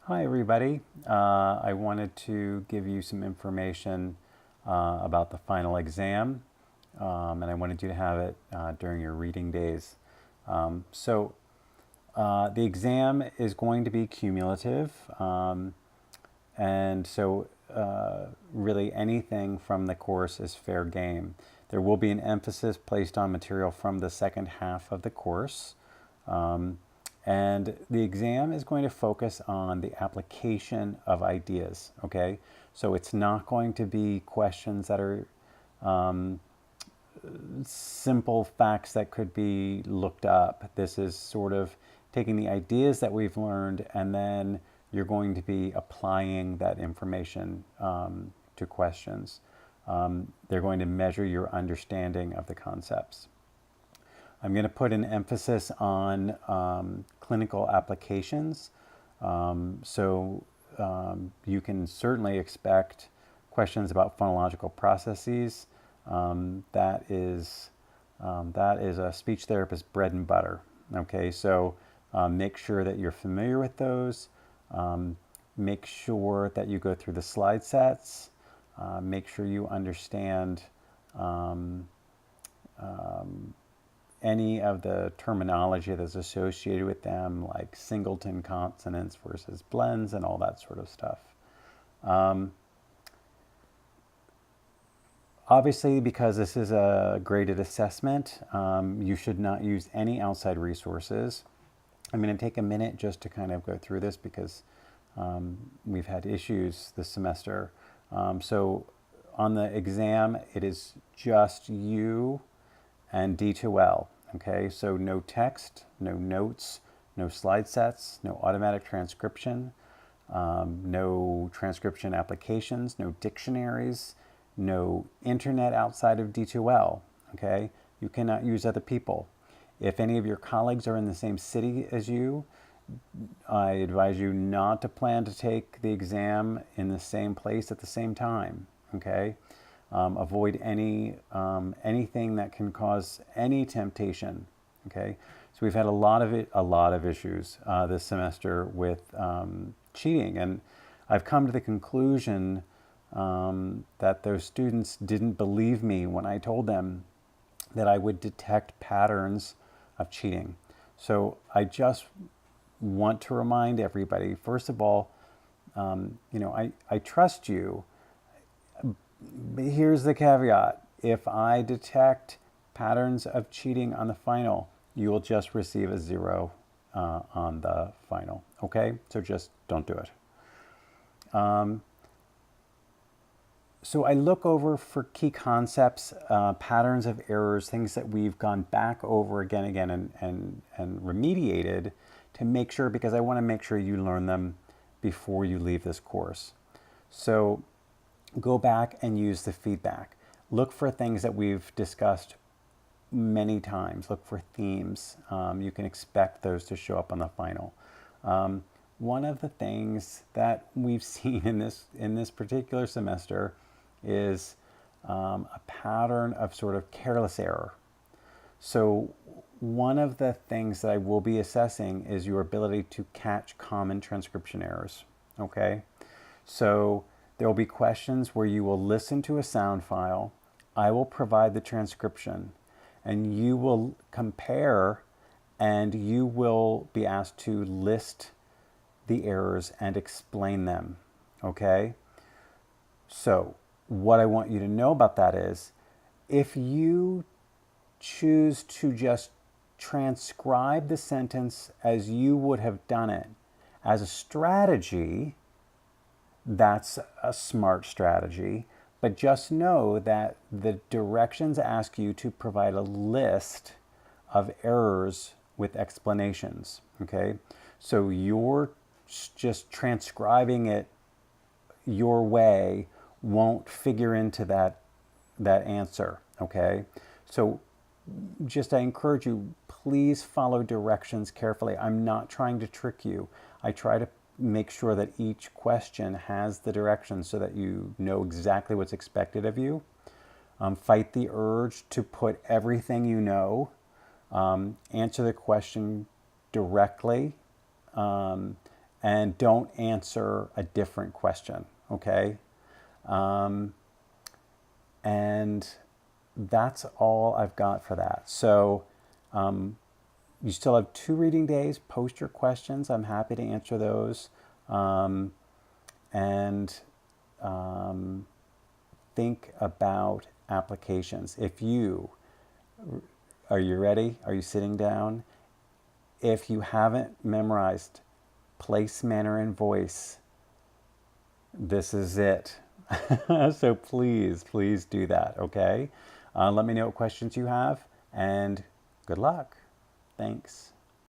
Hi everybody. I wanted to give you some information about the final exam, and I wanted you to have it during your reading days. The exam is going to be cumulative, and so really anything from the course is fair game. There will be an emphasis placed on material from the second half of the course. And the exam is going to focus on the application of ideas, okay? So it's not going to be questions that are simple facts that could be looked up. This is sort of taking the ideas that we've learned, and then you're going to be applying that information to questions. They're going to measure your understanding of the concepts. I'm going to put an emphasis on clinical applications. You can certainly expect questions about phonological processes. That is a speech therapist's bread and butter. Okay, so make sure that you're familiar with those. Make sure that you go through the slide sets. Make sure you understand any of the terminology that's associated with them, like singleton consonants versus blends and all that sort of stuff. Obviously, because this is a graded assessment, you should not use any outside resources. I'm going to take a minute just to kind of go through this because we've had issues this semester. So on the exam, it is just you and D2L. Okay, so no text, no notes, no slide sets, no automatic transcription, no transcription applications, no dictionaries, no internet outside of D2L. Okay, you cannot use other people. If any of your colleagues are in the same city as you, I advise you not to plan to take the exam in the same place at the same time. Okay. Avoid anything that can cause any temptation. Okay, so we've had a lot of issues this semester with cheating, and I've come to the conclusion that those students didn't believe me when I told them that I would detect patterns of cheating. So I just want to remind everybody, first of all, I trust you. But here's the caveat. If I detect patterns of cheating on the final, you will just receive a 0 on the final. Okay? So just don't do it. So I look over for key concepts, patterns of errors, things that we've gone back over again and remediated to make sure, because I want to make sure you learn them before you leave this course. So go back and use the feedback. Look for things that we've discussed many times. Look for themes. You can expect those to show up on the final. One of the things that we've seen in this particular semester is a pattern of sort of careless error. So one of the things that I will be assessing is your ability to catch common transcription errors. Okay, so there will be questions where you will listen to a sound file, I will provide the transcription, and you will compare, and you will be asked to list the errors and explain them. Okay? So what I want you to know about that is, if you choose to just transcribe the sentence as you would have done it as a strategy, that's a smart strategy, but just know that the directions ask you to provide a list of errors with explanations. Okay, so you're just transcribing it your way won't figure into that answer. Okay, so just I encourage you, please follow directions carefully. I'm not trying to trick you. I try to make sure that each question has the directions so that you know exactly what's expected of you. Fight the urge to put everything you know. Answer the question directly. and don't answer a different question, okay? And that's all I've got for that. So you still have 2 reading days. Post your questions. I'm happy to answer those. And think about applications. Are you ready? Are you sitting down? If you haven't memorized place, manner, and voice, this is it. So please, please do that, okay? Let me know what questions you have, and good luck. Thanks.